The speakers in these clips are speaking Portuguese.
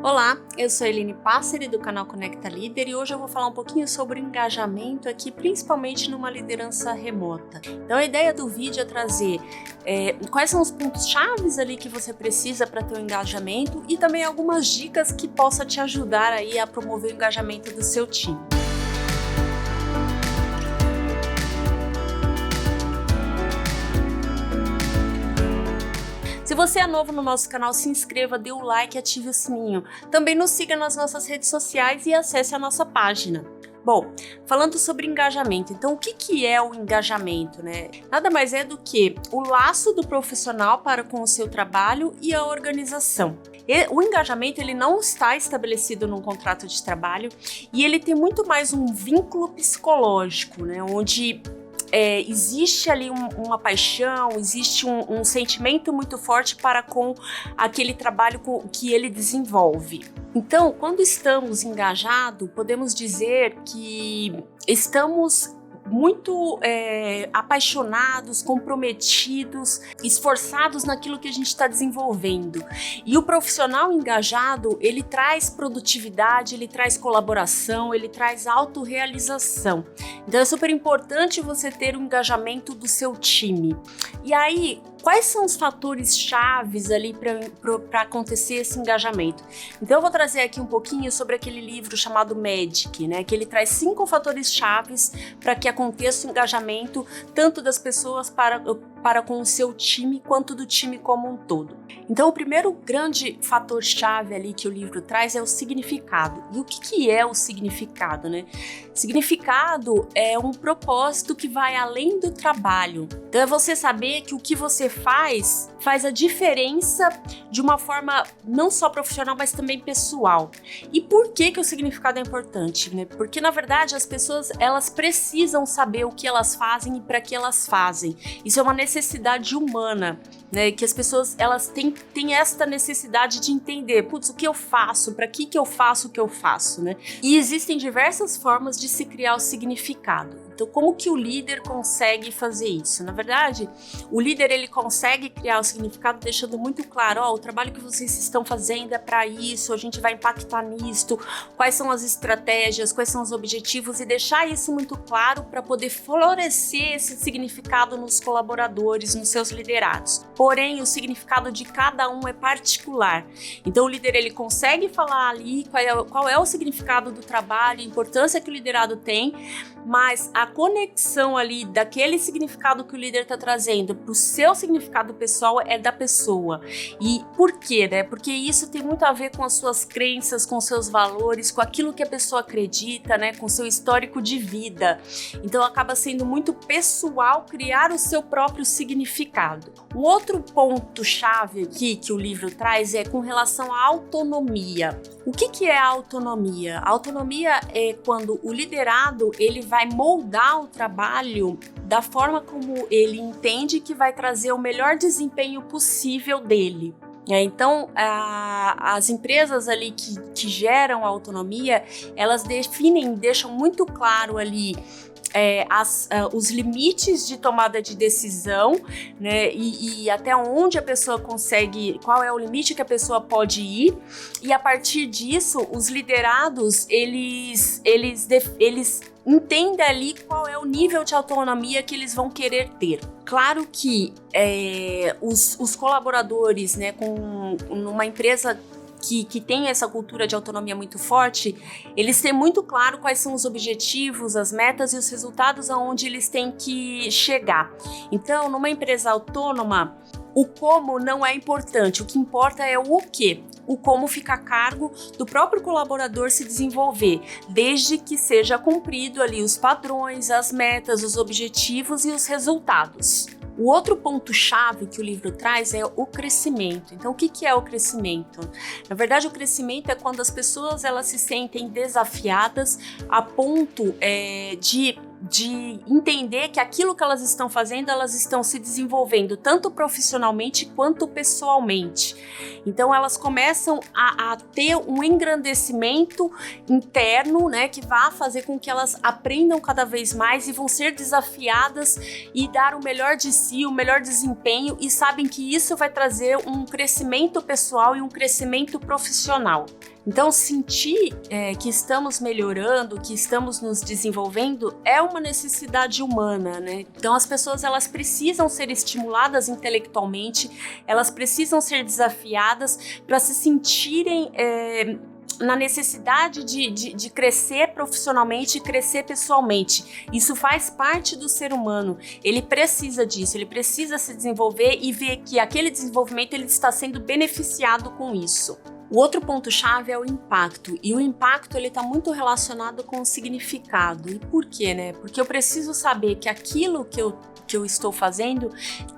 Olá, eu sou a Eline Passeri do canal Conecta Líder e hoje eu vou falar um pouquinho sobre engajamento aqui, principalmente numa liderança remota. Então a ideia do vídeo é trazer quais são os pontos chaves ali que você precisa para ter um engajamento e também algumas dicas que possam te ajudar aí a promover o engajamento do seu time. Se você é novo no nosso canal, se inscreva, dê o like e ative o sininho. Também nos siga nas nossas redes sociais e acesse a nossa página. Bom, falando sobre engajamento, então o que é o engajamento, né? Nada mais é do que o laço do profissional para com o seu trabalho e a organização. O engajamento ele não está estabelecido num contrato de trabalho e ele tem muito mais um vínculo psicológico, né? Onde existe ali uma paixão, existe um sentimento muito forte para com aquele trabalho que ele desenvolve. Então, quando estamos engajados, podemos dizer que estamos muito apaixonados, comprometidos, esforçados naquilo que a gente está desenvolvendo. E o profissional engajado, ele traz produtividade, ele traz colaboração, ele traz autorrealização. Então é super importante você ter o engajamento do seu time. E aí, quais são os fatores chaves ali para acontecer esse engajamento? Então eu vou trazer aqui um pouquinho sobre aquele livro chamado Magic, né? Que ele traz 5 fatores chaves para que aconteça o engajamento tanto das pessoas para com o seu time quanto do time como um todo. Então o primeiro grande fator chave ali que o livro traz é o significado. E o que é o significado, né? Significado é um propósito que vai além do trabalho. Então é você saber que o que você faz a diferença de uma forma não só profissional, mas também pessoal. E por que o significado é importante, né? Porque na verdade as pessoas elas precisam saber o que elas fazem e para que elas fazem. Isso é uma necessidade humana, né? Que as pessoas elas têm esta necessidade de entender, putz, o que eu faço, para que eu faço o que eu faço, né? E existem diversas formas de se criar o significado. Então, como que o líder consegue fazer isso? Na verdade, o líder ele consegue criar o significado deixando muito claro, o trabalho que vocês estão fazendo é para isso, a gente vai impactar nisto, quais são as estratégias, quais são os objetivos e deixar isso muito claro para poder florescer esse significado nos colaboradores, nos seus liderados. Porém, o significado de cada um é particular. Então, o líder ele consegue falar ali qual é o significado do trabalho, a importância que o liderado tem, mas a conexão ali daquele significado que o líder está trazendo para o seu significado pessoal é da pessoa. E por quê, né? Porque isso tem muito a ver com as suas crenças, com seus valores, com aquilo que a pessoa acredita, né? Com seu histórico de vida. Então acaba sendo muito pessoal criar o seu próprio significado. Um outro ponto-chave aqui que o livro traz é com relação à autonomia. O que é a autonomia? A autonomia é quando o liderado ele vai moldar o trabalho da forma como ele entende que vai trazer o melhor desempenho possível dele. Então, as empresas ali que geram autonomia, elas deixam muito claro ali os limites de tomada de decisão, né, e até onde a pessoa consegue, qual é o limite que a pessoa pode ir, e a partir disso, os liderados, eles entendem ali qual é o nível de autonomia que eles vão querer ter. Claro que os colaboradores, né, numa empresa que tem essa cultura de autonomia muito forte, eles têm muito claro quais são os objetivos, as metas e os resultados aonde eles têm que chegar. Então, numa empresa autônoma, o como não é importante, o que importa é o quê. O como fica a cargo do próprio colaborador se desenvolver, desde que seja cumprido ali os padrões, as metas, os objetivos e os resultados. O outro ponto-chave que o livro traz é o crescimento. Então, o que é o crescimento? Na verdade, o crescimento é quando as pessoas elas se sentem desafiadas a ponto de de entender que aquilo que elas estão fazendo, elas estão se desenvolvendo tanto profissionalmente quanto pessoalmente. Então elas começam a ter um engrandecimento interno, né, que vai fazer com que elas aprendam cada vez mais e vão ser desafiadas e dar o melhor de si, o melhor desempenho, e sabem que isso vai trazer um crescimento pessoal e um crescimento profissional. Então, sentir que estamos melhorando, que estamos nos desenvolvendo, é uma necessidade humana, né? Então, as pessoas, elas precisam ser estimuladas intelectualmente, elas precisam ser desafiadas para se sentirem na necessidade de crescer profissionalmente e crescer pessoalmente. Isso faz parte do ser humano. Ele precisa disso, ele precisa se desenvolver e ver que aquele desenvolvimento ele está sendo beneficiado com isso. O outro ponto-chave é o impacto, e o impacto ele está muito relacionado com o significado. E por quê, né? Porque eu preciso saber que aquilo que eu estou fazendo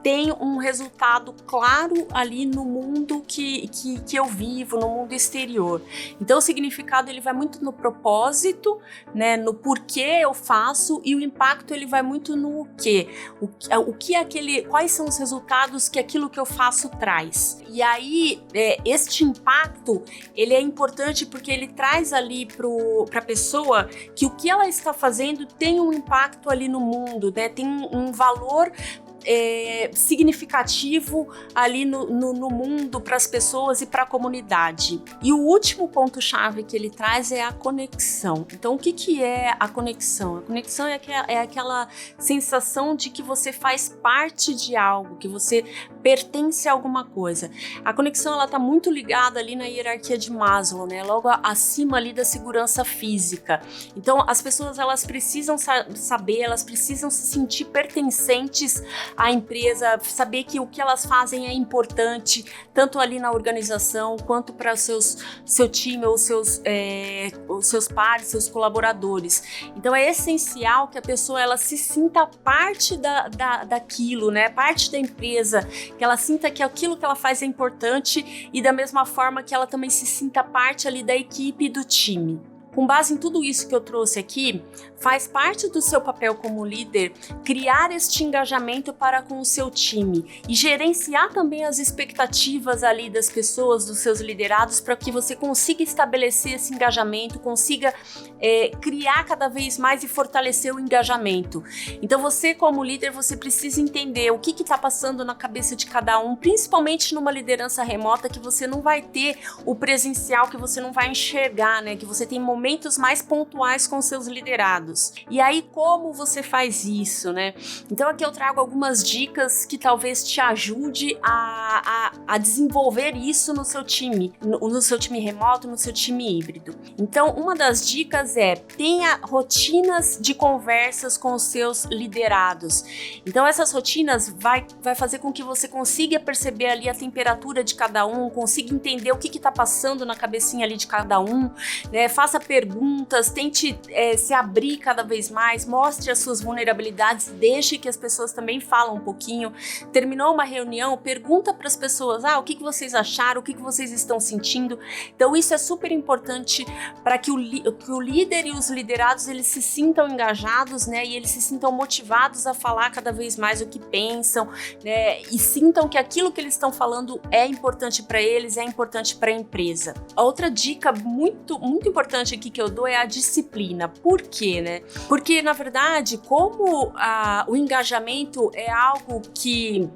tem um resultado claro ali no mundo que eu vivo, no mundo exterior. Então o significado ele vai muito no propósito, né, no porquê eu faço, e o impacto ele vai muito no quê. Quais são os resultados que aquilo que eu faço traz. E aí este impacto ele é importante porque ele traz ali para a pessoa que o que ela está fazendo tem um impacto ali no mundo, né? Tem um valor significativo ali no mundo, para as pessoas e para a comunidade. E o último ponto-chave que ele traz é a conexão. Então, o que é a conexão? A conexão é aquela sensação de que você faz parte de algo, que você pertence a alguma coisa. A conexão ela está muito ligada ali na hierarquia de Maslow, né? Logo acima ali da segurança física. Então, as pessoas elas precisam saber, elas precisam se sentir pertencentes à empresa, saber que o que elas fazem é importante, tanto ali na organização, quanto para seu time ou os seus pares, seus colaboradores. Então é essencial que a pessoa ela se sinta parte daquilo, né? Parte da empresa, que ela sinta que aquilo que ela faz é importante, e da mesma forma que ela também se sinta parte ali da equipe e do time. Com base em tudo isso que eu trouxe aqui, faz parte do seu papel como líder criar este engajamento para com o seu time e gerenciar também as expectativas ali das pessoas, dos seus liderados, para que você consiga estabelecer esse engajamento, consiga criar cada vez mais e fortalecer o engajamento. Então você como líder, você precisa entender o que está passando na cabeça de cada um, principalmente numa liderança remota que você não vai ter o presencial, que você não vai enxergar, né? Que você tem momentos mais pontuais com seus liderados. E aí, como você faz isso, né? Então aqui eu trago algumas dicas que talvez te ajude a desenvolver isso no seu time remoto, no seu time híbrido. Então, uma das dicas é: tenha rotinas de conversas com os seus liderados. Então, essas rotinas vai fazer com que você consiga perceber ali a temperatura de cada um, consiga entender o que está passando na cabecinha ali de cada um, né? Faça perguntas, tente se abrir cada vez mais, mostre as suas vulnerabilidades, deixe que as pessoas também falam um pouquinho. Terminou uma reunião, pergunta para as pessoas, o que vocês acharam, o que vocês estão sentindo. Então isso é super importante para que o líder e os liderados eles se sintam engajados, né, e eles se sintam motivados a falar cada vez mais o que pensam, né, e sintam que aquilo que eles estão falando é importante para eles, é importante para a empresa. A outra dica muito, muito importante aqui que eu dou é a disciplina. Por quê, né? Porque, na verdade, como o engajamento é algo que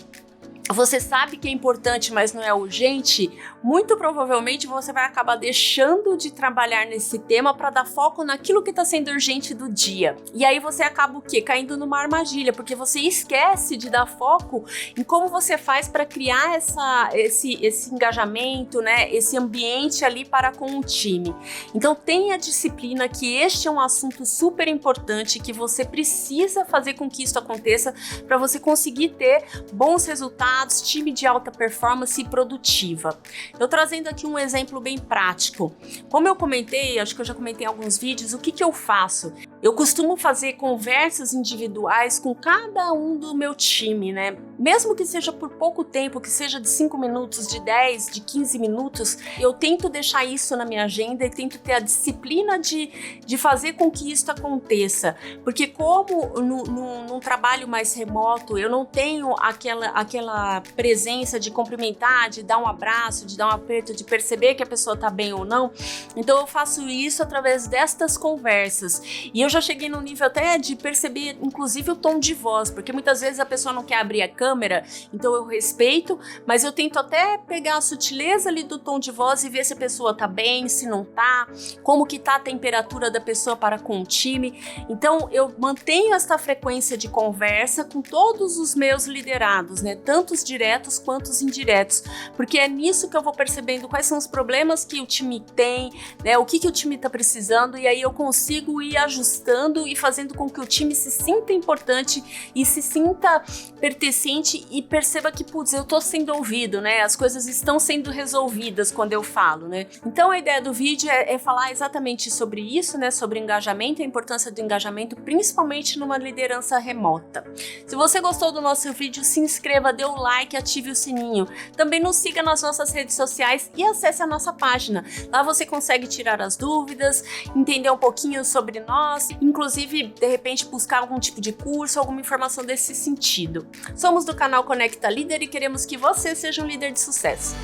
você sabe que é importante, mas não é urgente, muito provavelmente você vai acabar deixando de trabalhar nesse tema para dar foco naquilo que está sendo urgente do dia. E aí você acaba o quê? Caindo numa armadilha, porque você esquece de dar foco em como você faz para criar esse engajamento, né? Esse ambiente ali para com o time. Então tenha disciplina, que este é um assunto super importante, que você precisa fazer com que isso aconteça para você conseguir ter bons resultados, time de alta performance e produtiva. Eu trazendo aqui um exemplo bem prático. Como eu comentei, acho que eu já comentei em alguns vídeos, o que eu faço? Eu costumo fazer conversas individuais com cada um do meu time, né? Mesmo que seja por pouco tempo, que seja de 5 minutos, de 10, de 15 minutos, eu tento deixar isso na minha agenda e tento ter a disciplina de fazer com que isso aconteça. Porque como num trabalho mais remoto, eu não tenho aquela presença de cumprimentar, de dar um abraço, de dar um aperto, de perceber que a pessoa tá bem ou não, então eu faço isso através destas conversas. E eu já cheguei no nível até de perceber, inclusive, o tom de voz, porque muitas vezes a pessoa não quer abrir a câmera, então eu respeito, mas eu tento até pegar a sutileza ali do tom de voz e ver se a pessoa tá bem, se não tá, como que tá a temperatura da pessoa para com o time. Então eu mantenho esta frequência de conversa com todos os meus liderados, né? Tanto os diretos quanto os indiretos, porque é nisso que eu vou percebendo quais são os problemas que o time tem, né? O que o time tá precisando, e aí eu consigo ir ajustando e fazendo com que o time se sinta importante e se sinta pertencente e perceba que, putz, eu tô sendo ouvido, né? As coisas estão sendo resolvidas quando eu falo, né? Então a ideia do vídeo é falar exatamente sobre isso, né? Sobre engajamento, a importância do engajamento, principalmente numa liderança remota. Se você gostou do nosso vídeo, se inscreva, dê o like, ative o sininho. Também nos siga nas nossas redes sociais e acesse a nossa página. Lá você consegue tirar as dúvidas, entender um pouquinho sobre nós, inclusive, de repente, buscar algum tipo de curso, alguma informação desse sentido. Somos do canal Conecta Líder e queremos que você seja um líder de sucesso.